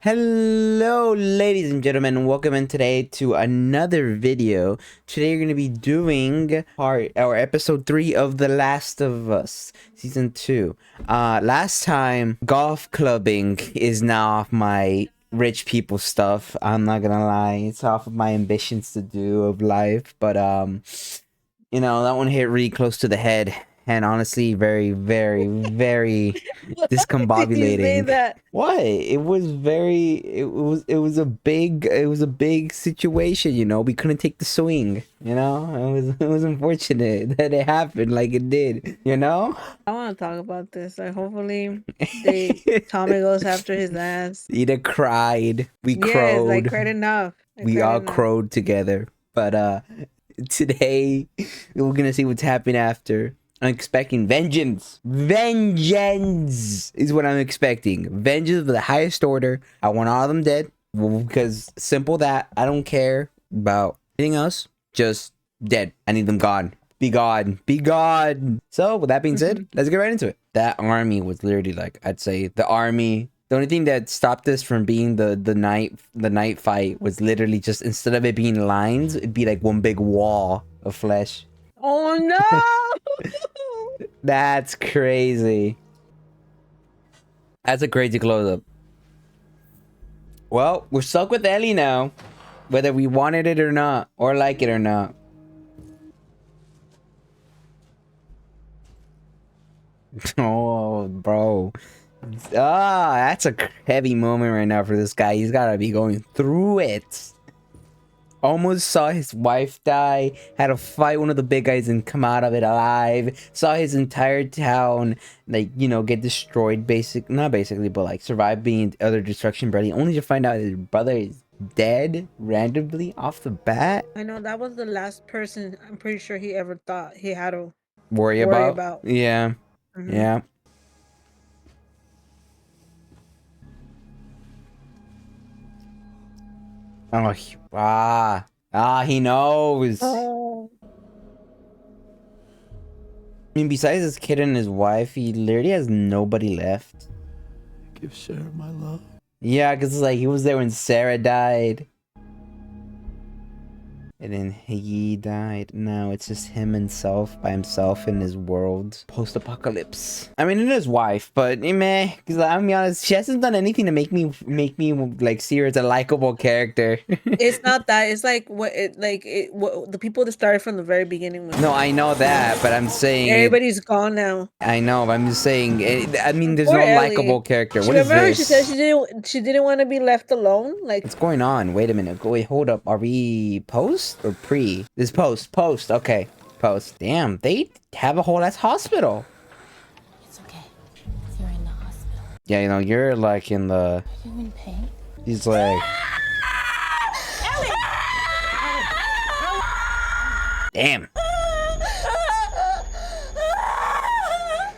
Hello ladies and gentlemen, welcome in today to another video. Today we're going to be doing our episode 3 of The Last of Us season 2. Last time golf clubbing is now off my rich people stuff. I'm not gonna lie, it's off of my ambitions to do of life, but you know, that one hit really close to the head. And honestly, very, very, very Did you say discombobulating. that? What? It was a big situation, you know. We couldn't take the swing, you know. It was unfortunate that it happened like it did, you know. I want to talk about this. Like, hopefully, Tommy goes after his ass. Ida cried. We Yes, I crowed. cried enough. I We cried all enough. crowed together. But today we're gonna see what's happening after. I'm expecting vengeance. Vengeance is what I'm expecting. Vengeance of the highest order. I want all of them dead. Because simple that. I don't care about anything else. Just dead. I need them gone. Be gone. Be gone. So with that being said, let's get right into it. That army was literally like, I'd say the army. The only thing that stopped us from being the night fight was literally just, instead of it being lines, it'd be like one big wall of flesh. Oh no! That's crazy. That's a crazy close-up. Well, we're stuck with Ellie now, whether we wanted it or not, or like it or not. Oh, bro. That's a heavy moment right now for this guy. He's gotta be going through it. Almost saw his wife die, had to fight one of the big guys and come out of it alive, saw his entire town, like, you know, get destroyed, not basically, but like survive being utter destruction, brother, only to find out his brother is dead randomly off the bat. I know that was the last person I'm pretty sure he ever thought he had to Worry worry about. about. Yeah. Yeah. Oh, he knows. Oh. I mean, besides his kid and his wife, he literally has nobody left. Give Sarah my love. Yeah, because it's like he was there when Sarah died. And then he died. Now it's just by himself in his world. Post-apocalypse. I mean, and his wife, but meh. Because I'm be honest, she hasn't done anything to make me like see her as a likable character. It's not that. It's like the people that started from the very beginning. No, I know that, but I'm saying Everybody's gone now. I know, but I'm just saying. I mean, there's Poor no Ellie. likable character. What is Remember this? she said she didn't want to be left alone. Like, What's going on? Wait a minute. Wait, hold up. Are we post or pre? This post. Post. Okay. Post. Damn, they have a whole ass hospital. It's okay. You're in the hospital. Yeah, you know, you're like in the. Are you in pain? He's like. Damn.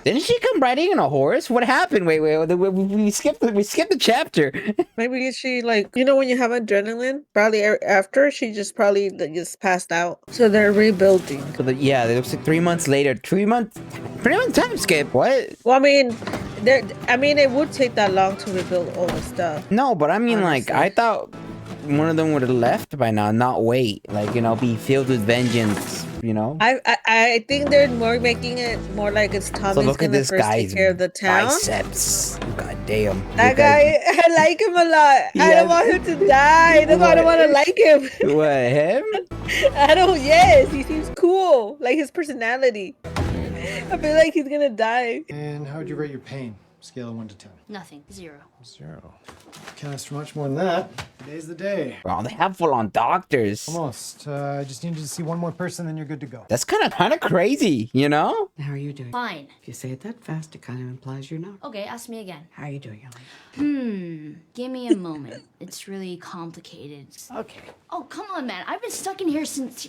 Didn't she come riding on a horse? What happened? Wait, we skipped the chapter. maybe she, like, you know, when you have adrenaline, probably after she just probably like, just passed out. So they're rebuilding. So yeah, it looks like 3 months later. 3 months time skip. What? Well, I mean, it would take that long to rebuild all the stuff. No, but I mean, Honestly. like, I thought one of them would have left by now, not wait. Like, you know, be filled with vengeance, you know? I think they're more making it more like it's Tommy's So look at gonna this first guy's take care of the town. biceps. God damn. That guy, I like him a lot. I don't want him to die. That's why I don't want to like him. What, him? I don't. Yes, he seems cool. Like his personality. I feel like he's gonna die. And how would you rate your pain? Scale of 1 to 10. Nothing. 0. 0. Can't ask for much more than that. Today's the day. Well, they have full-on doctors. Almost. I just need you to see one more person, then you're good to go. That's kind of crazy, you know? How are you doing? Fine. If you say it that fast, it kind of implies you're not. Okay, ask me again. How are you doing, Ellie? Give me a moment. It's really complicated. Okay. Oh, come on, man. I've been stuck in here since...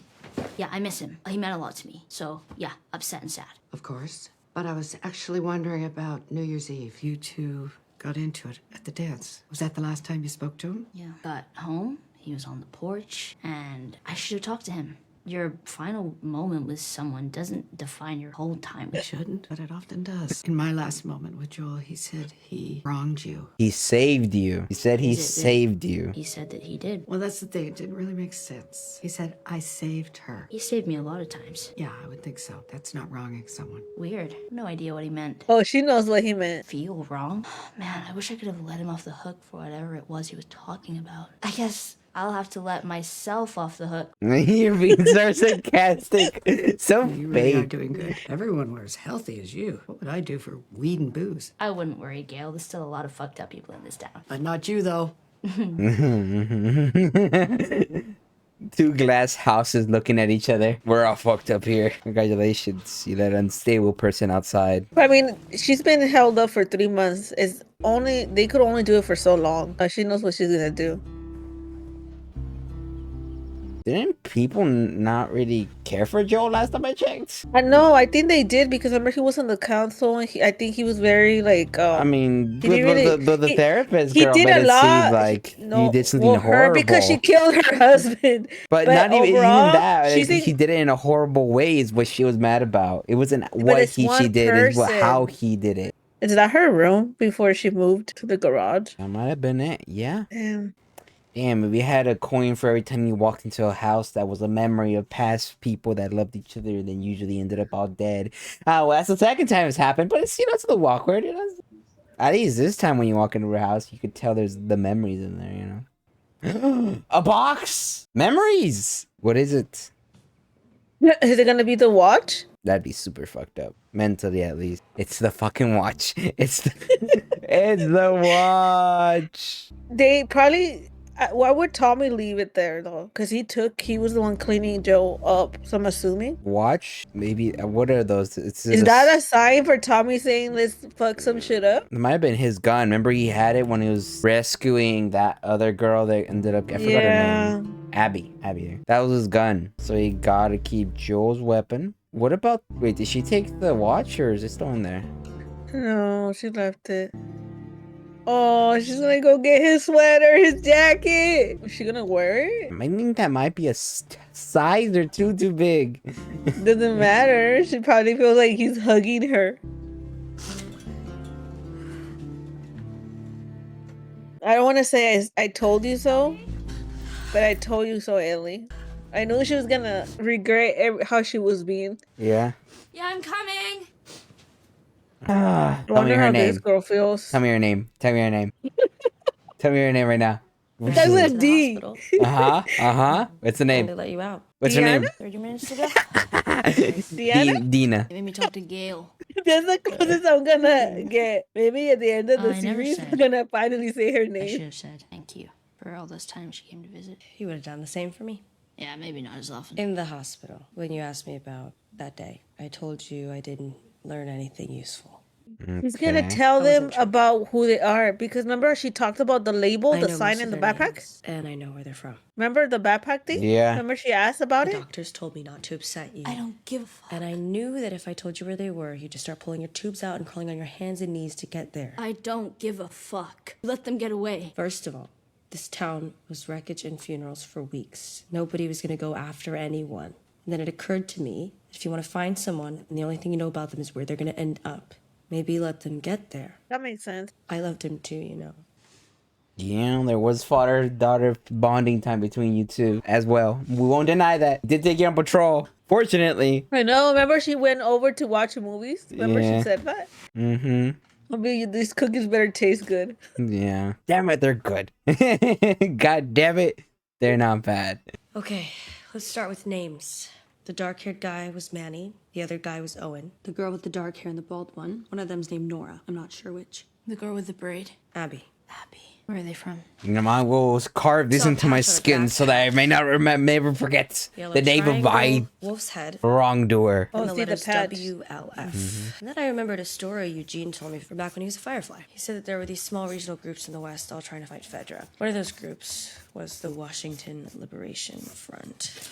Yeah, I miss him. He meant a lot to me. So, yeah, upset and sad. Of course. But I was actually wondering about New Year's Eve. You two got into it at the dance. Was that the last time you spoke to him? Yeah. Got home, he was on the porch, and I should have talked to him. Your final moment with someone doesn't define your whole time. It shouldn't, but it often does. In my last moment with Joel, he said he wronged you. He saved you. He said he Is it that- saved you. He said that he did. Well, that's the thing. It didn't really make sense. He said, I saved her. He saved me a lot of times. Yeah, I would think so. That's not wronging someone. Weird. No idea what he meant. Oh, she knows what he meant. Feel wrong? Man, I wish I could have let him off the hook for whatever it was he was talking about. I guess I'll have to let myself off the hook. You're being so sarcastic. So You really are fake. doing good. Everyone were as healthy as you. What would I do for weed and booze? I wouldn't worry, Gail. There's still a lot of fucked up people in this town. But not you, though. Two glass houses looking at each other. We're all fucked up here. Congratulations. You let an unstable person outside. I mean, she's been held up for 3 months. They could only do it for so long. She knows what she's gonna do. Didn't people not really care for Joel last time I checked? I know. I think they did because remember he was on the council and I think he was very like. I mean, he didn't really- the he- therapist he girl did made a it lot. seem like you did something well, horrible. her because she killed her husband. but not even overall, that. she's He did it in a horrible way. Is what she was mad about. It wasn't what it's she one did. It's person. how he did it. Is that her room before she moved to the garage? That might have been it. Yeah. Damn. Damn, if we had a coin for every time you walked into a house that was a memory of past people that loved each other and then usually ended up all dead. Well, that's the second time it's happened, but it's, it's a little awkward, At least this time when you walk into a house, you could tell there's the memories in there, A box! Memories! What is it? Is it gonna be the watch? That'd be super fucked up. Mentally, at least. It's the fucking watch. It's the, it's the watch. They probably. Why would Tommy leave it there though? Because he was the one cleaning Joe up. So I'm assuming. Watch? Maybe. What are those? Is that a sign for Tommy saying let's fuck some shit up? It might have been his gun. Remember he had it when he was rescuing that other girl that ended up... I forgot her name. Abby. That was his gun. So he gotta keep Joel's weapon. What about... Wait, did she take the watch or is it still in there? No, she left it. Oh, she's gonna go get his sweater, his jacket. Is she gonna wear it? I think that might be a size or two too big. Doesn't matter. She probably feels like he's hugging her. I don't want to say I told you so, but I told you so, Ellie. I knew she was gonna regret how she was being. Yeah. Yeah, I'm coming. I Tell me wonder her how name. this girl feels. Tell me her name. Tell me her name. Tell me her name right now. That's a To the D. hospital. What's the And name? they let you out. What's her name? 30 minutes ago. Deanna? Dina. They made me talk to Gail. That's the closest I'm gonna get. Maybe at the end of the I never series, said. I'm gonna finally say her I name. should have said thank you for all those times she came to visit. You would have done the same for me. Yeah, maybe not as often. In the hospital, when you asked me about that day, I told you I didn't learn anything useful. He's gonna Okay. tell I them wasn't sure. about who they are because remember she talked about the label, I the know sign most in of the their backpack. names, and I know where they're from. Remember the backpack thing? Yeah. Remember she asked about The it? doctors told me not to upset you. I don't give a fuck. And I knew that if I told you where they were, you'd just start pulling your tubes out and crawling on your hands and knees to get there. I don't give a fuck. Let them get away. First of all, this town was wreckage and funerals for weeks. Nobody was going to go after anyone. And then it occurred to me that if you want to find someone and the only thing you know about them is where they're going to end up, maybe let them get there. That makes sense. I loved him too, you know. Yeah, there was father-daughter bonding time between you two as well. We won't deny that. Did take you on patrol. Fortunately. I know. Remember she went over to watch movies. Remember Yeah. she said that. Mm-hmm. I mean, these cookies better taste good. Yeah. Damn it, they're good. God damn it, they're not bad. Okay, let's start with names. The dark-haired guy was Manny. The other guy was Owen. The girl with the dark hair and the bald one of them's named Nora. I'm not sure which. The girl with the braid. Abby. Abby. Where are they from? You know, I will carve this It's on into my patch on the skin back. so that I may not never forget Yellow the name of triangle, my wolf's head. wrongdoer. Oh, And the see the letters patch. WLF. And then I remembered a story Eugene told me from back when he was a Firefly. He said that there were these small regional groups in the West all trying to fight Fedra. One of those groups was the Washington Liberation Front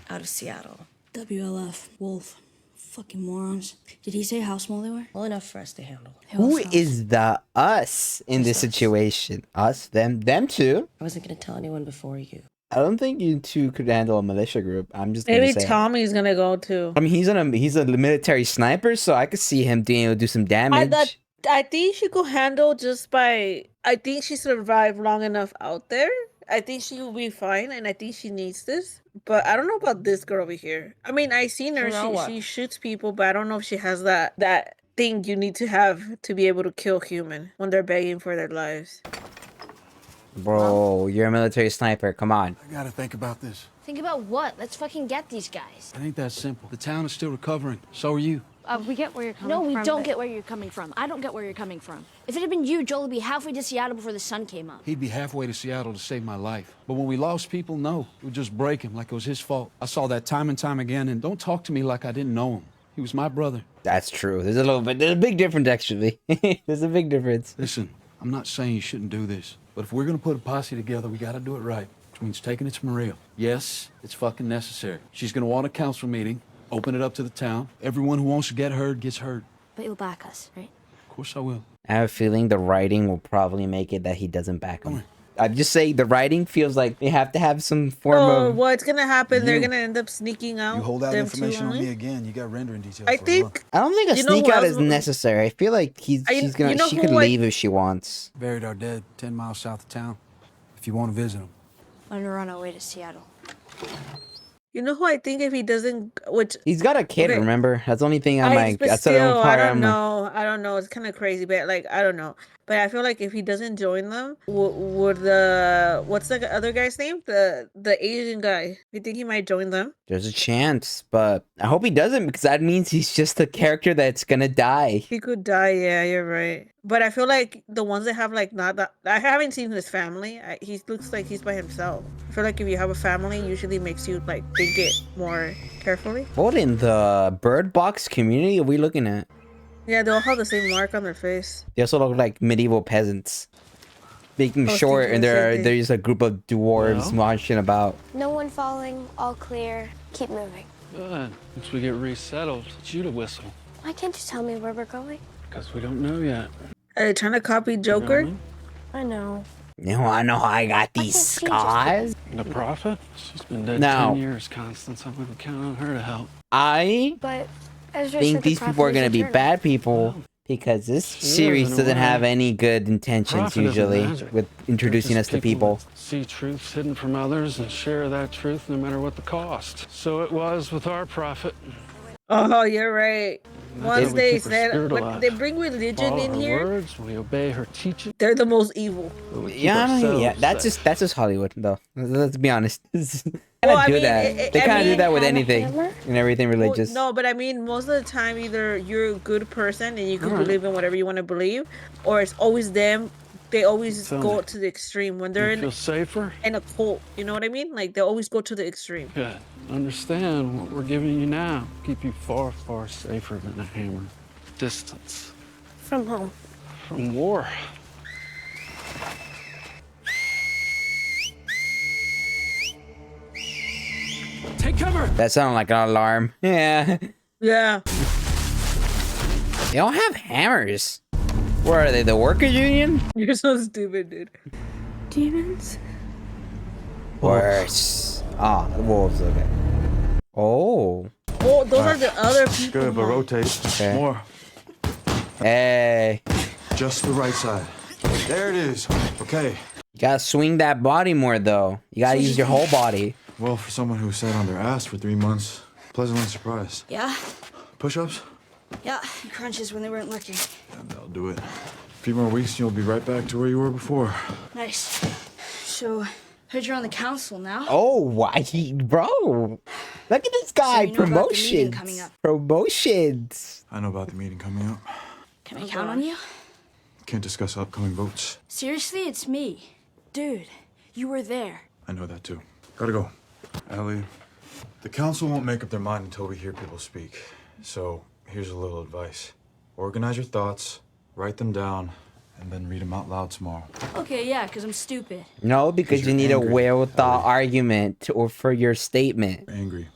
out of Seattle. WLF. Wolf. Fucking morons. Did he say how small they were? Well enough for us to handle. Who is the us in this situation? Us, them too? I wasn't going to tell anyone before you. I don't think you two could handle a militia group. I'm just gonna Maybe say. Tommy's gonna go too. I mean, he's a military sniper, so I could see him being able to do some damage. I think she could handle just by. I think she survived long enough out there. I think she will be fine, and I think she needs this. But I don't know about this girl over here. I mean, I seen her. So now what? She shoots people, but I don't know if she has that thing you need to have to be able to kill human when they're begging for their lives. Bro, you're a military sniper. Come on. I gotta think about this. Think about what? Let's fucking get these guys. It ain't that simple. The town is still recovering. So are you. We get where you're coming No, from. we don't but- get where you're coming from. I don't get where you're coming from. If it had been you, Joel would be halfway to Seattle before the sun came up. He'd be halfway to Seattle to save my life. But when we lost people, no. It would just break him like it was his fault. I saw that time and time again, and don't talk to me like I didn't know him. He was my brother. That's true. There's a big difference actually. There's a big difference. Listen, I'm not saying you shouldn't do this, but if we're gonna put a posse together, we gotta do it right. Which means taking it to Maria. Yes, it's fucking necessary. She's gonna want a council meeting, open it up to the town. Everyone who wants to get heard gets heard. But you'll back us, right? Of course I will. I have a feeling the writing will probably make it that he doesn't back him. Come I'm just saying the writing feels like they have to have some form Oh, of. what's gonna happen? They're You- gonna end up sneaking out. You hold out them information two on only? me again, you got rendering details. I for a month. think I don't think a You know sneak who out else is would- necessary. I feel like she's gonna you know she who could would- leave if she wants. Buried our dead 10 miles south of town. If you want to visit them. When we're on our way to Seattle. you know who I think if he doesn't, which He's got a kid, Okay. remember? That's the only thing I'm like. but That's the only still, part I I'm don't like. know. I don't know. It's kind of crazy, but like I don't know. But I feel like if he doesn't join them, would the what's the other guy's name? The Asian guy. You think he might join them? There's a chance, but I hope he doesn't because that means he's just a character that's gonna die. He could die. Yeah, you're right. But I feel like the ones that have like not that I haven't seen his family. He looks like he's by himself. I feel like if you have a family, it usually makes you like think it more carefully. What in the bird box community are we looking at? Yeah, they all have the same mark on their face. They also look like medieval peasants. Making Oh, short, thinking and the same thing. there's a group of dwarves marching about. No one falling, all clear. Keep moving. Good. Once we get resettled, it's you to whistle. Why can't you tell me where we're going? Because we don't know yet. Are they trying to copy Joker? I know. You know, I know how I got these can't see scars. The prophet? She's been dead No. 10 years, Constance. I wouldn't count on her to help. I But Ezra think said the these people prophet are is gonna be eternal. bad people because this series in a doesn't way. have any good intentions Prophet isn't usually magic. with introducing They're us just to people. that see truths hidden from others and share that truth no matter what the cost. So it was with our prophet. Oh, you're right. That's Once how we they keep our said spirit when alive. they bring religion Follow in her here, words, we obey her teaching. they're the most evil. but we keep Yeah, I don't, yeah, ourselves that's just Hollywood though. Let's be honest. They Well, kind I of do mean, that. They kind of do that with have a anything hammer? and everything Well, religious. no, but I mean, most of the time, either you're a good person and you can Alright. believe in whatever you want to believe, or it's always them. They always Tell go me. to the extreme when Do they're you feel safer? in a cult. You know what I mean? Like they always go to the extreme. Good. Understand what we're giving you now. Keep you far, far safer than a hammer. Distance From home. from war. Take cover! That sounded like an alarm. Yeah. Yeah. They all have hammers. What are they, the workers union? You're so stupid, dude. Demons? Worse. Ah, the wolves, okay. Oh. Oh, those are the other people. Good, but huh? rotate. Okay. More. Hey. Just the right side. There it is. Okay. You gotta swing that body more, though. You gotta use your whole body. Well, for someone who sat on their ass for 3 months, pleasantly surprised. Yeah? Push-ups? Yeah. Crunches when they weren't looking. And they'll do it. A few more weeks and you'll be right back to where you were before. Nice. So, heard you're on the council now? Oh, why he, bro? Look at this guy. you know about the meeting Promotions. coming up. Promotions. I know about the meeting coming up. Can I count on you? Can't discuss upcoming votes. Seriously, it's me. Dude, you were there. I know that too. Gotta go. Allie, the council won't make up their mind until we hear people speak. So, here's a little advice. Organize your thoughts, write them down, and then read them out loud tomorrow. Okay, yeah, because I'm stupid. No, because you you're need a angry, well-thought Ellie. argument or for your statement. Angry.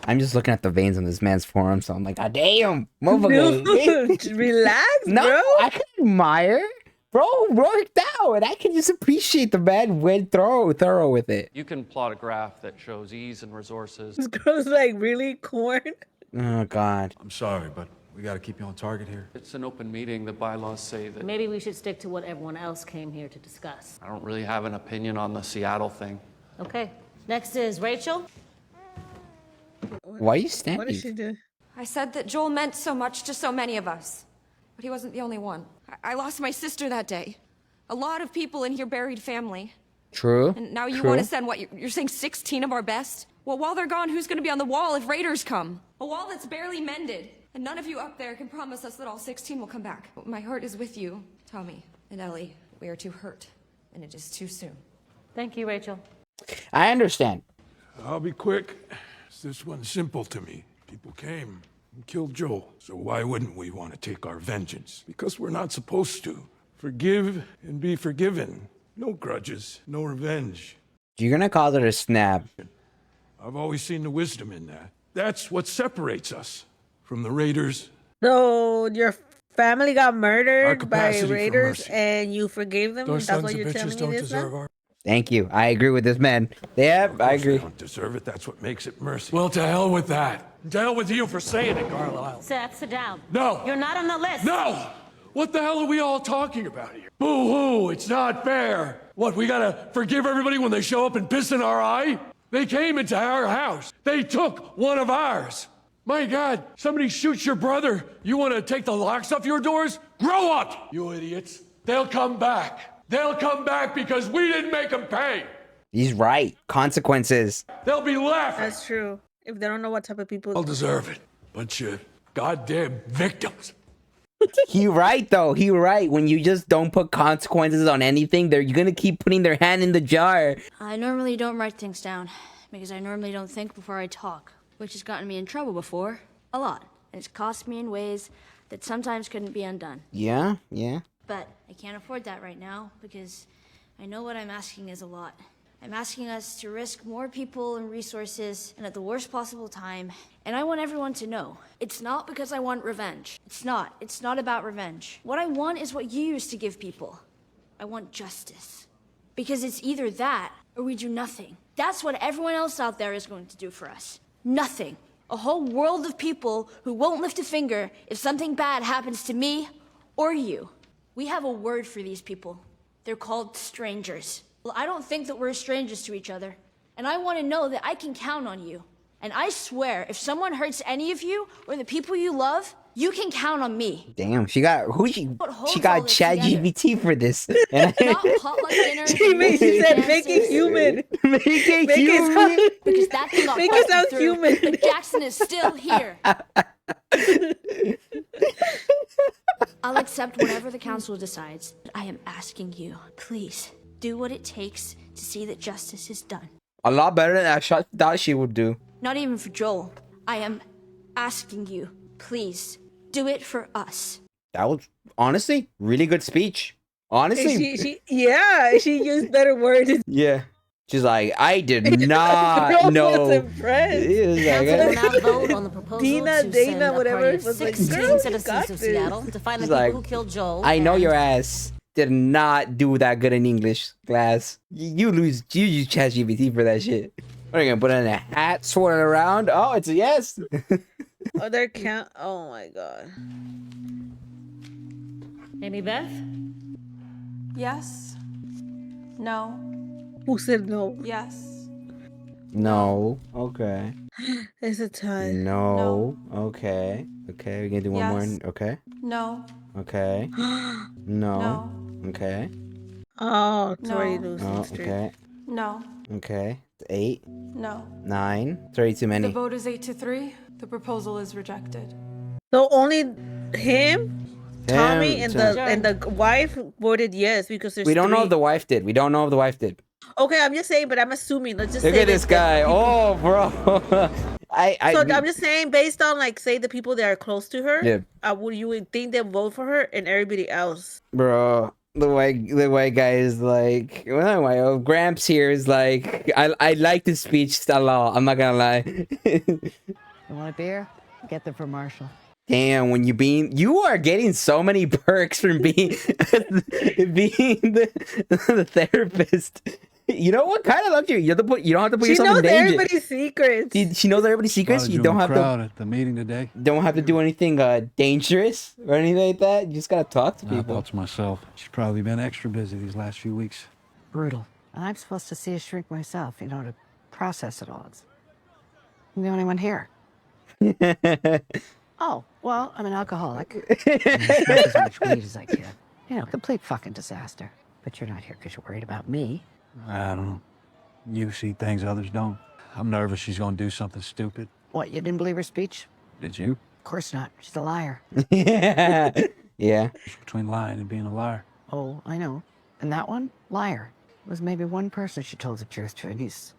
I'm just looking at the veins on this man's forearm, so I'm like, God damn, motherfucker. Dude, relax, No, bro. I can admire. bro, worked out, and I can just appreciate the man went thorough with it. You can plot a graph that shows ease and resources. This girl's like really corn. Oh God. I'm sorry, but we gotta keep you on target here. It's an open meeting. The bylaws say that Maybe we should stick to what everyone else came here to discuss. I don't really have an opinion on the Seattle thing. Okay. Next is Rachel. Why are you What standing? did she do? I said that Joel meant so much to so many of us, but he wasn't the only one. I lost my sister that day. A lot of people in here buried family. True. And now you True. want to send what? You're saying 16 of our best? Well, while they're gone, who's going to be on the wall if raiders come? A wall that's barely mended. And none of you up there can promise us that all 16 will come back. My heart is with you, Tommy and Ellie. We are too hurt, and it is too soon. Thank you, Rachel. I understand. I'll be quick. This one's simple to me. People came and killed Joel. So why wouldn't we want to take our vengeance? Because we're not supposed to. Forgive and be forgiven. No grudges, no revenge. You're gonna call it a snap. I've always seen the wisdom in that. That's what separates us from the raiders. So your family got Our murdered by capacity for raiders, mercy. and you forgave them. Those That's sons what of you're bitches telling don't me this deserve now? our... Thank you. I agree with this man. Yep, I agree. They don't deserve it. That's what makes it mercy. Well, to hell with that. To hell with you for saying it, Carlisle. Seth, sit down. No. You're not on the list. No! What the hell are we all talking about here? Boo-hoo, it's not fair. What, we gotta forgive everybody when they show up and piss in our eye? They came into our house. They took one of ours. My God, somebody shoots your brother. You want to take the locks off your doors? Grow up, you idiots. They'll come back. They'll come back because we didn't make them pay. He's right. Consequences. They'll be laughing. That's true. If they don't know what type of people. They'll deserve it. Bunch of goddamn victims. He right though. He right. When you just don't put consequences on anything, you're gonna keep putting their hand in the jar. I normally don't write things down because I normally don't think before I talk, which has gotten me in trouble before. A lot. And it's cost me in ways that sometimes couldn't be undone. Yeah, yeah. But I can't afford that right now because I know what I'm asking is a lot. I'm asking us to risk more people and resources and at the worst possible time. And I want everyone to know, it's not because I want revenge. It's not. It's not about revenge. What I want is what you used to give people. I want justice. Because it's either that or we do nothing. That's what everyone else out there is going to do for us. Nothing. A whole world of people who won't lift a finger if something bad happens to me or you. We have a word for these people. They're called strangers. Well, I don't think that we're strangers to each other. And I want to know that I can count on you. And I swear, if someone hurts any of you or the people you love, you can count on me. Damn, she got she got ChatGPT for this. Not potluck dinners. She said, make it human. Make it human. Because that thing got Make it sound through, human. But Jackson is still here. I'll accept whatever the council decides. But I am asking you, please, do what it takes to see that justice is done. A lot better than I thought she would do. Not even for Joel. I am asking you, please, do it for us. That was honestly really good speech. Honestly, She used better words. yeah. She's like, I did not know. Was impressed. He was like, Council will now vote on the proposal Dina, to Dana, send a whatever, party of was like, 16 girl, you citizens got of this. Seattle to find the She's people like, who killed Joel. I know and- your ass did not do that good in English class. You use ChatGPT for that shit. What are you gonna put on a hat, swirling around? Oh, it's a yes. Other count. Oh my god. Amy Beth? Yes. No. Who said no? Yes. No. Okay. It's a tie. No. Okay. Okay. We're gonna do one more. Yes. Okay. No. Okay. No. Okay. Oh, it's No. already losing Oh, streak. okay. No. Okay. 8, No. 9. 3 too many. The vote is 8-3. The proposal is rejected. So only him, Tommy, and Damn, the wife voted yes because there's we don't know three. if the wife did. We don't know if the wife did. Okay, I'm just saying, but I'm assuming. Let's just Look say at this guy. Oh, bro. I'm just saying, based on like, say the people that are close to her, Yeah. would you would think they vote for her and everybody else? Bro, the white guy is like, well, my Gramps here is like, I like the speech a lot. I'm not gonna lie. You want a beer? Get them for Marshall. Damn, when you are getting so many perks from being the therapist. You know what kind of luxury? You don't have to put She yourself in knows danger. everybody's secrets. She knows everybody's secrets. Spotted You you don't in the have crowd to at the meeting today. don't have to do anything dangerous or anything like that. You just gotta talk to I people. thought to myself, she's probably been extra busy these last few weeks. Brutal. And I'm supposed to see a shrink myself, to process it all. I'm the only one here. Oh, well, I'm an alcoholic. And I smoke as much weed as I can. Complete fucking disaster. But you're not here because you're worried about me. I don't know. You see things others don't. I'm nervous she's gonna do something stupid. What, you didn't believe her speech? Did you? Of course not. She's a liar. Yeah. Yeah. Between lying and being a liar. Oh, I know. And that one? Liar. It was maybe one person she told the truth to, and he's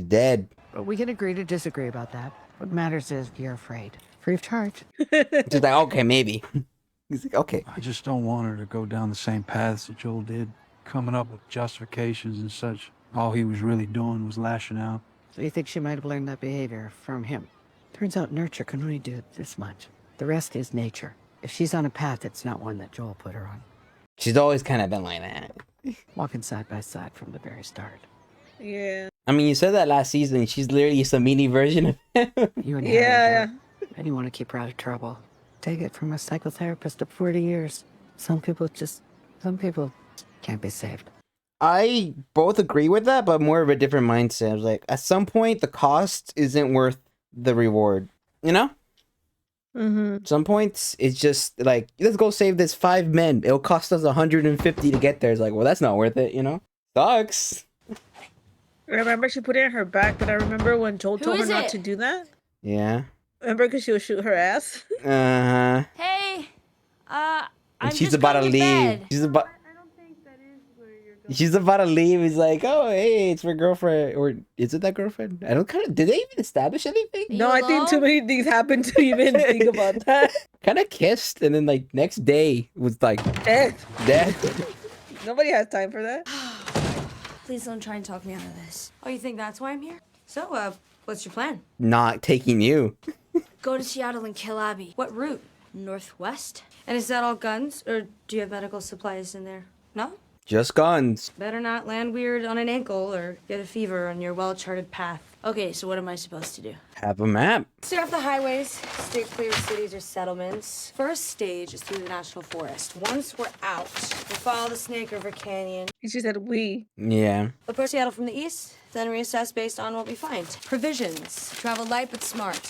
dead. But we can agree to disagree about that. What matters is you're afraid. Free of charge. Just like, okay, maybe. He's like, okay. I just don't want her to go down the same paths that Joel did, coming up with justifications and such. All he was really doing was lashing out. So you think she might have learned that behavior from him? Turns out nurture can only do this much. The rest is nature. If she's on a path, it's not one that Joel put her on. She's always kind of been like that. Walking side by side from the very start. Yeah. I mean, you said that last season. She's literally just a mini version of him. You and Yeah. And you want to keep her out of trouble. Take it from a psychotherapist of 40 years. Some people can't be saved. I both agree with that, but more of a different mindset. I was like, at some point, the cost isn't worth the reward. You know? Mm-hmm. Some points, it's just like, let's go save this 5 men. It'll cost us 150 to get there. It's like, well, that's not worth it, Sucks. Remember, she put it in her back, but I remember when Joel told her is not it? to do that. Yeah. Remember, because she would shoot her ass. Uh-huh. Hey, I'm She's just about to going leave. bed. She's about to leave. He's like, oh, hey, it's my girlfriend. Or is it that girlfriend? I don't did they even establish anything? No, I think too many things happened to even think about that. Kind of kissed, and then like next day was like death. Nobody has time for that. Please don't try and talk me out of this. Oh, you think that's why I'm here? So, what's your plan? Not taking you. Go to Seattle and kill Abby. What route? Northwest? And is that all guns, or do you have medical supplies in there? No? Just guns. Better not land weird on an ankle or get a fever on your well-charted path. Okay, so what am I supposed to do? Have a map. Stay off the highways, stay clear of cities or settlements. First stage is through the National Forest. Once we're out, we'll follow the Snake River Canyon. She said we. Yeah. Approach Seattle from the east, then reassess based on what we find. Provisions. Travel light but smart.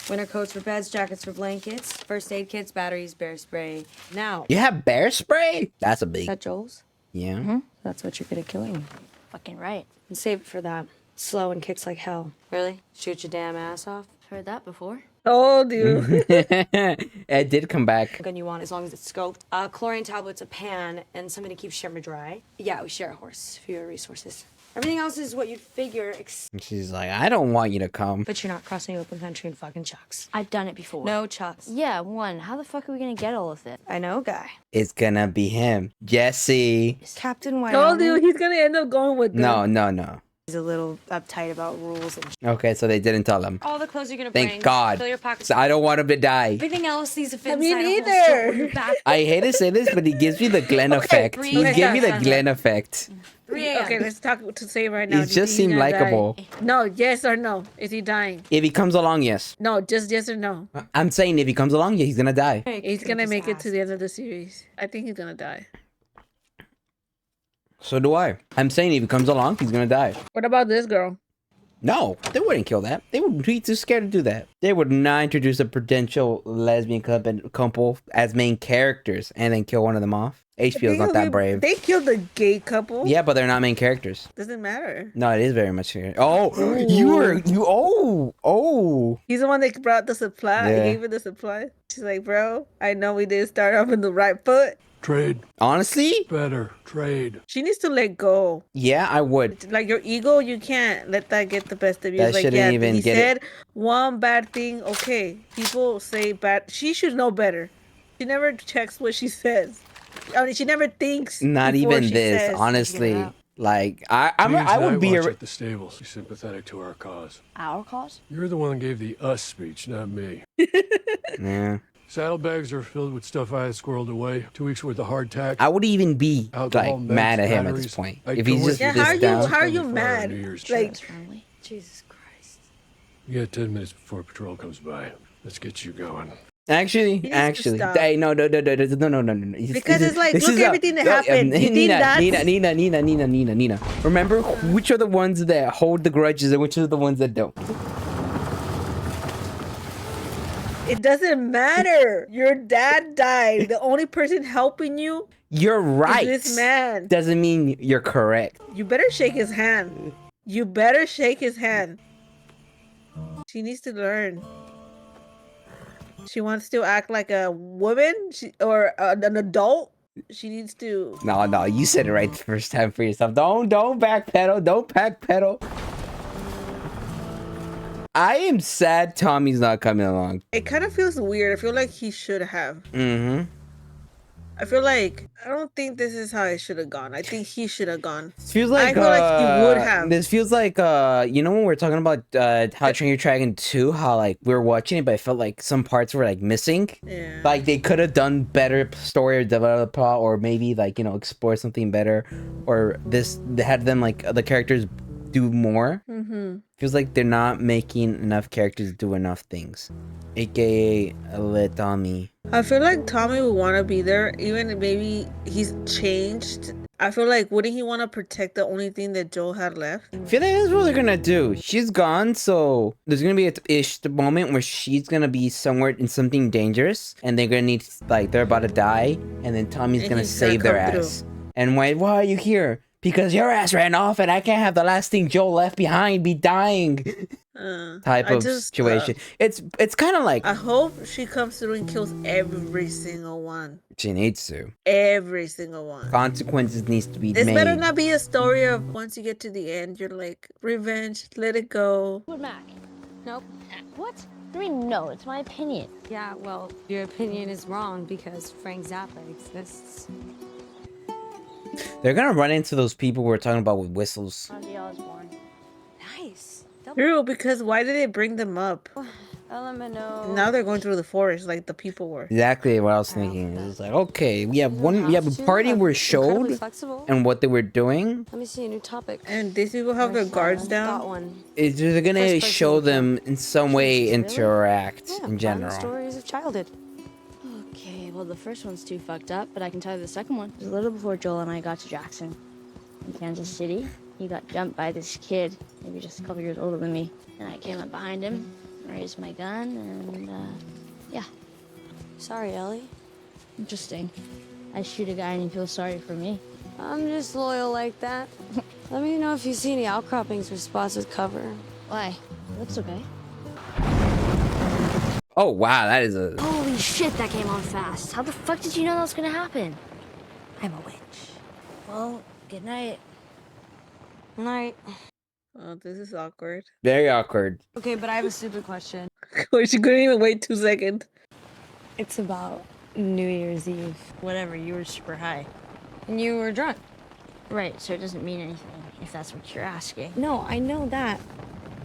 Winter coats for beds, jackets for blankets, first aid kits, batteries, bear spray. Now. You have bear spray? That's a big. Is that Joel's? Yeah. That's what you're good at killing. Fucking right. And save it for that. Slow and kicks like hell. Really? Shoot your damn ass off? Heard that before? Told you. It did come back. Gun you want as long as it's scoped. Chlorine tablets, a pan, and somebody to keep Shimmer dry. Yeah, we share a horse. Fewer resources. Everything else is what you'd figure, She's like, I don't want you to come. but you're not crossing open country in fucking chucks. I've done it before. No chucks. Yeah, one. How the fuck are we gonna get all of it? I know a guy. It's gonna be him. Jesse. Captain Wyoming. Told you he's gonna end up going with them. No. He's a little uptight about rules and Okay, so they didn't tell him. all the clothes you're gonna bring. Thank God. Fill your pockets. So I don't want him to die. Everything else needs to fit Me inside a neither. holster on your back. I hate to say this, but he gives me the Glenn effect. He breathe. gives me the Okay, Glenn effect. 3 a.m. Okay, let's talk to say right now. He Do you just think seemed he's gonna die? likable. No, yes or no? Is he dying? If he comes along, yes. No, just yes or no. I'm saying if he comes along, yeah, he's gonna die. He's gonna make it to the end of the series. I think he's gonna die. So do I. I'm saying if he comes along, he's gonna die. What about this girl? No, they wouldn't kill that. They would be too scared to do that. They would not introduce a potential lesbian couple as main characters and then kill one of them off. HBO's not that brave. They killed the gay couple. Yeah, but they're not main characters. Doesn't matter. No, it is very much here. Oh, oh. He's the one that brought the supply. Yeah. He gave her the supply. She's like, bro, I know we didn't start off in the right foot. Trade. Honestly? Better. Trade. She needs to let go. Yeah, I would. Like your ego, you can't let that get the best of you. That Like, shouldn't yeah, even he get said one bad thing. Okay, people say bad. She should know better. She never checks what she says. I mean, she never thinks. Not before even she this, says. honestly. Like, I Means would night be watch a... at the stables. Be sympathetic to our cause. Our cause? You're the one that gave the us speech, not me. Yeah. Saddlebags are filled with stuff I had squirreled away. 2 weeks worth of hardtack. I would even be Alcohol, like meds, mad at him at batteries. this point I if come he's with just you. Yeah, this down. how are you Friendly fire on mad? New Year's. Like, Friendly. Jesus Christ. You got 10 minutes before patrol comes by. Let's get you going. Actually, needs to stop. hey, no. Because it's like, This look is everything that happened. You think that's... Nina. Remember, which are the ones that hold the grudges and which are the ones that don't? It doesn't matter. Your dad died. The only person helping you You're right. is this man. Doesn't mean you're correct. You better shake his hand. You better shake his hand. She needs to learn. She wants to act like a woman or an adult. She needs to... No, you said it right the first time for yourself. Don't backpedal. Don't backpedal. I am sad Tommy's not coming along. It kind of feels weird. I feel like he should have. Mm-hmm. I feel like I don't think this is how it should have gone. I think he should have gone. Feels like I feel like he would have. This feels like you know when we're talking about How to Train Your Dragon 2, how like we were watching it, but I felt like some parts were like missing. Yeah. Like they could have done better story or develop plot, or maybe like, you know, explore something better, or they had them like the characters do more. Mm-hmm. Feels like they're not making enough characters do enough things, aka let Tommy. I feel like Tommy would want to be there, even if maybe he's changed. I feel like wouldn't he want to protect the only thing that Joel had left? I feel like that's what they're gonna do. She's gone, so there's gonna be the moment where she's gonna be somewhere in something dangerous, and they're gonna need, like, they're about to die, and then Tommy's And gonna he's gonna save their come through. ass. And why are you here? Because your ass ran off, and I can't have the last thing Joel left behind be dying. Type of situation. It's kind of like I hope she comes through and kills every single one. she needs to. Every single one. Consequences needs to be This made. better not be a story of once you get to the end, you're like, revenge, let it go. What, Mac? Nope. What? I mean, no, it's my opinion. Yeah, well, your opinion is wrong because Frank Zappa exists. They're gonna run into those people we're talking about with whistles. Ozzy Osbourne. Nice. True, because why did they bring them up? LMNO. Now they're going through the forest like the people were. Exactly what I was thinking. It's like, okay, we have a party where showed and what they were doing. Let me see a new topic. And these people have their guards Got down. one. They're gonna First person show account. them in some way interact Yeah, in fun general. stories of childhood. Okay, well, the first one's too fucked up, but I can tell you the second one. It was a little before Joel and I got to Jackson. In Kansas City, he got jumped by this kid, maybe just a couple years older than me. And I came up behind him, raised my gun, and, yeah. Sorry, Ellie. Interesting. I shoot a guy and he feels sorry for me. I'm just loyal like that. Let me know if you see any outcroppings or spots with cover. Why? Looks okay. Oh wow, that is a Holy shit, that came on fast. How the fuck did you know that was gonna happen? I'm a witch. Well, good night. Night. Oh, this is awkward. very awkward. Okay, but I have a stupid question. She couldn't even wait 2 seconds. It's about New Year's Eve. Whatever, you were super high. And you were drunk. Right, so it doesn't mean anything, if that's what you're asking. No, I know that.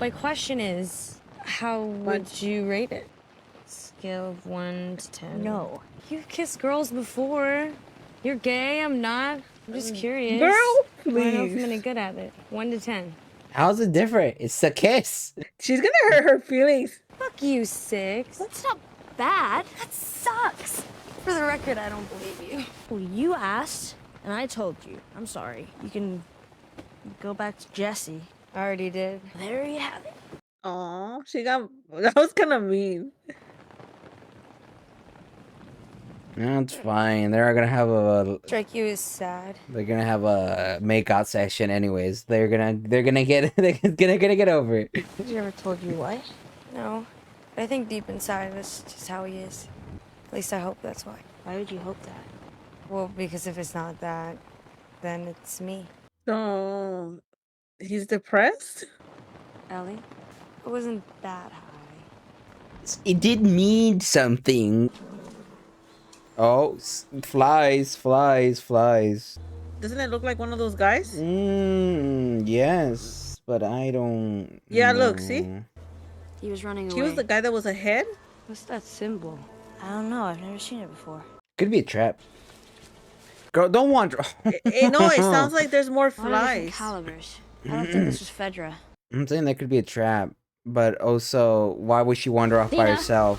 My question is, how would you rate it? Scale of 1 to 10. No. You've kissed girls before. You're gay, I'm not. I'm just curious. Girl, I don't know if I'm please. any good at it. 1 to 10. How's it different? It's a kiss. She's gonna hurt her feelings. Fuck you, 6. That's not bad. That sucks. For the record, I don't believe you. Well, you asked, and I told you. I'm sorry. You can go back to Jesse. I already did. There you have it. Aw, that was kind of mean. No, it's fine. They're gonna have a Strike you as sad. make out session anyways. They're gonna get get over it. Has he ever told you why? No. But I think deep inside that's just how he is. At least I hope that's why. Why would you hope that? Well, because if it's not that, then it's me. Oh, he's depressed? Ellie? I wasn't that high. It did mean something. Oh, flies. Doesn't it look like one of those guys? Yes, but I don't. Yeah, look, see? He was running He away. was the guy that was ahead? What's that symbol? I don't know. I've never seen it before. Could be a trap. Girl, don't wander. No, it sounds like there's more A lot of different flies. calibers. I don't think this was Fedra. I'm saying that could be a trap, but also, why would she wander off by Dina. herself?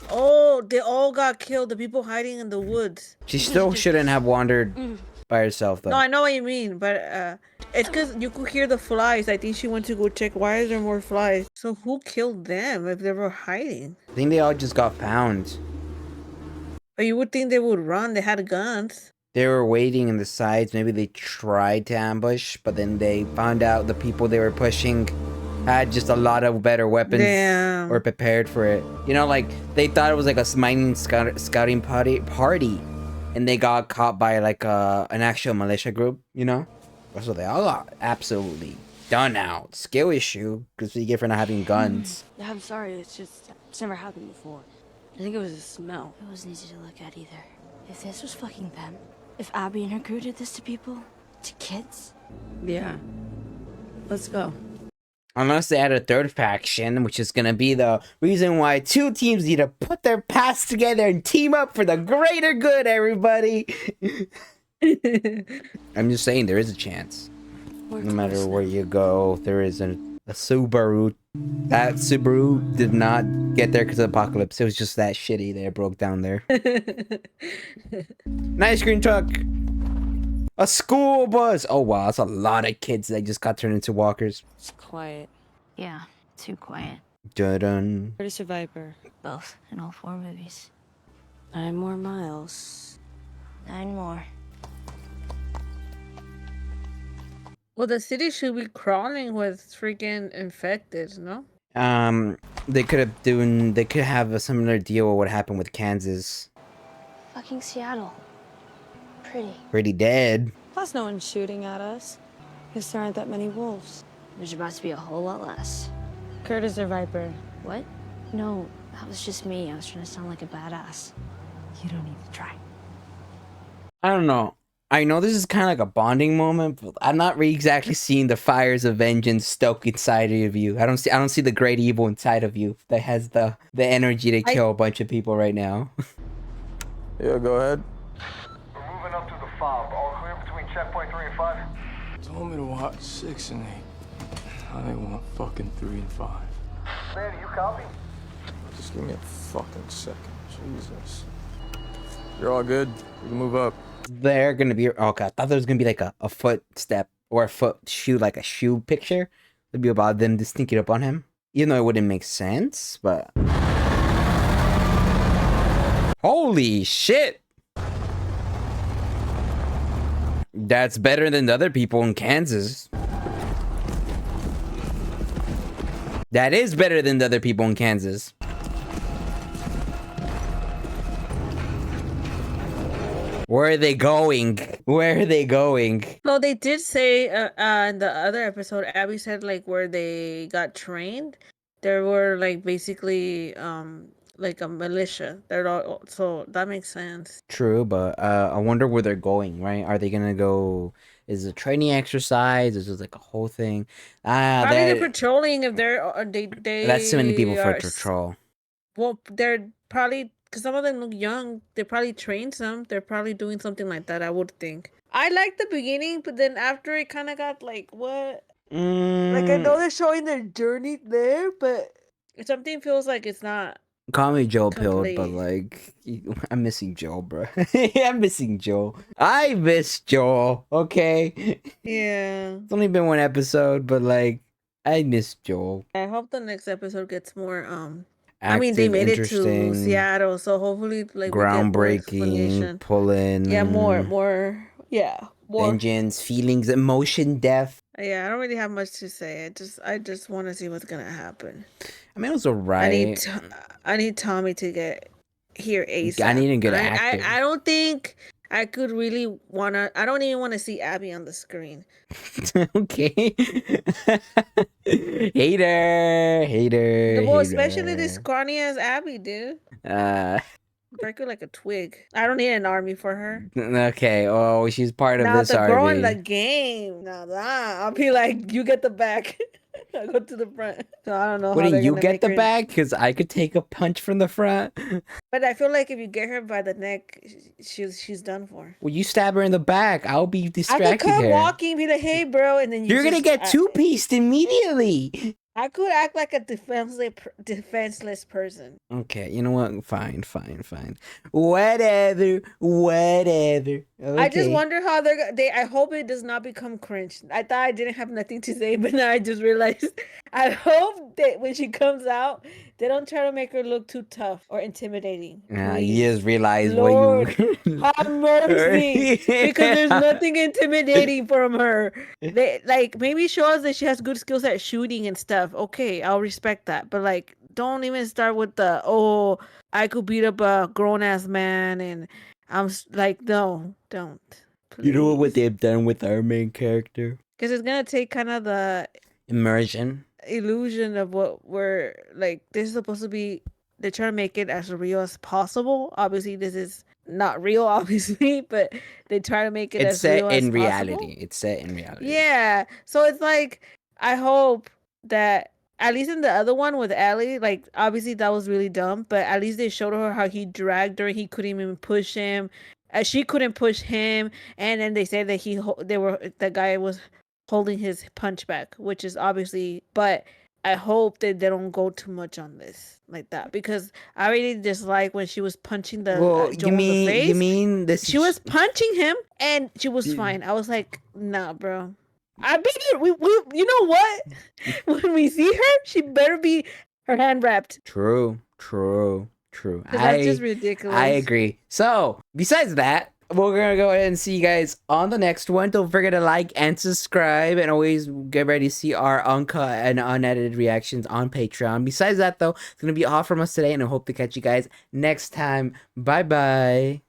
Oh, they all got killed. The people hiding in the woods. She still shouldn't have wandered by herself, though. No, I know what you mean, but it's because you could hear the flies. I think she went to go check. Why is there more flies? So who killed them if they were hiding? I think they all just got found. But you would think they would run. They had guns. They were waiting in the sides. Maybe they tried to ambush, but then they found out the people they were pushing had just a lot of better weapons. Damn. Or prepared for it. You know, like, they thought it was like a mining scouting party, and they got caught by like an actual militia group, you know? So they all got absolutely done out. Skill issue, because we get for not having guns. Yeah, I'm sorry. It's never happened before. I think it was a smell. It wasn't easy to look at either. If this was fucking them, if Abby and her crew did this to people, to kids. Yeah. Let's go. Unless they add a third faction, which is gonna be the reason why two teams need to put their paths together and team up for the greater good, everybody. I'm just saying, there is a chance. No matter where you go, there is a Subaru. That Subaru did not get there because of the apocalypse. It was just that shitty that it broke down there. Nice green truck. A school bus. Oh wow, that's a lot of kids that just got turned into walkers. It's quiet. Yeah, too quiet. Dun. Curtis or Viper? Both in all 4 movies. 9 more miles. 9 more. Well, the city should be crawling with freaking infected, no? They could have a similar deal with what happened with Kansas. Fucking Seattle. Pretty. Pretty dead. Plus, no one's shooting at us. Because there aren't that many wolves. There's about to be a whole lot less. Curtis or Viper? What? No, that was just me. I was trying to sound like a badass. You don't need to try. I don't know. I know this is kind of like a bonding moment, but I'm not really exactly seeing the fires of vengeance stoke inside of you. I don't see the great evil inside of you that has the energy to kill a bunch of people right now. Yeah, go ahead. We're moving up to the fob. All clear between checkpoint 3 and 5? Told me to watch 6 and 8. I think want fucking 3 and 5. Man, you copy? Just give me a fucking second. Jesus. You're all good. We can move up. They're gonna be okay. I thought there was gonna be like a footstep or a foot shoe, like a shoe picture. It'd be about them just sneaking up on him. Even though it wouldn't make sense, but holy shit! That's better than the other people in Kansas. That is better than the other people in Kansas. Where are they going? Where are they going? No, they did say in the other episode, Abby said like where they got trained, there were like basically like a militia. They're all, so that makes sense. True, but I wonder where they're going, right? Are they gonna go? Is it a training exercise? Is it like a whole thing? Probably they're patrolling if they. That's too many people for are a patrol. Well, they're probably, because some of them look young. They probably trained some. They're probably doing something like that, I would think. I liked the beginning, but then after it kind of got like, what? Like, I know they're showing their journey there, but something feels like it's not. Call me Joel Pilled, but complete. like, I'm missing Joel, bro. I'm missing Joel. I miss Joel, okay? Yeah. It's only been 1 episode, but like, I miss Joel. I hope the next episode gets more, I mean, they Active, made it to interesting, Seattle, so hopefully, like, we get more groundbreaking, explanation. pulling. Yeah, more, yeah, more. Vengeance, feelings, emotion, death. Yeah, I don't really have much to say. I just want to see what's gonna happen. I mean, it was alright. I need Tommy to get here ASAP. I need a good actor. I don't think I could really wanna. I don't even want to see Abby on the screen. Okay. hater. Well, especially this scrawny ass Abby, dude. Break her like a twig. I don't need an army for her. Okay. Oh, she's part of Now this the girl in army. the game. Now that I'll be like, you get the back. I go to the front. So I don't know how Wouldn't they're you gonna get make the her. back? Because I could take a punch from the front. But I feel like if you get her by the neck, she's done for. Well, you stab her in the back. I'll be I could distracting come her. walking, be like, "Hey, bro," and then You're gonna get two-pieced immediately. I could act like a defenseless person. Okay, you know what? Fine. Whatever. Okay. I just wonder how they. I hope it does not become cringe. I thought I didn't have nothing to say, but now I just realized. I hope that when she comes out, they don't try to make her look too tough or intimidating. You just realize Lord, what you have mercy, because there's nothing intimidating from her. They like maybe show us that she has good skills at shooting and stuff. Okay, I'll respect that. But like, don't even start with the I could beat up a grown ass man, and like, no, don't. You know what they've done with our main character? Because it's gonna take kind of the Immersion. illusion of what we're like. This is supposed to be. They're trying to make it as real as possible. Obviously, this is not real, obviously, but they try to make it It's as set real in as reality. possible. It's set in reality. Yeah. So it's like, I hope that at least in the other one with Ellie, like obviously that was really dumb, but at least they showed her how he dragged her. He couldn't even push him. She couldn't push him, and then they said that the guy was holding his punch back, which is obviously. But I hope that they don't go too much on this like that, because I really dislike when she was punching the Joel in the face. You mean this? She was punching him and she was fine. I was like, nah, bro. I better we you know what? When we see her, she better be her hand wrapped. True. That's just ridiculous. I agree. So, besides that, we're gonna go ahead and see you guys on the next one. Don't forget to like and subscribe, and always get ready to see our uncut and unedited reactions on Patreon. Besides that, though, it's gonna be all from us today, and I hope to catch you guys next time. Bye bye.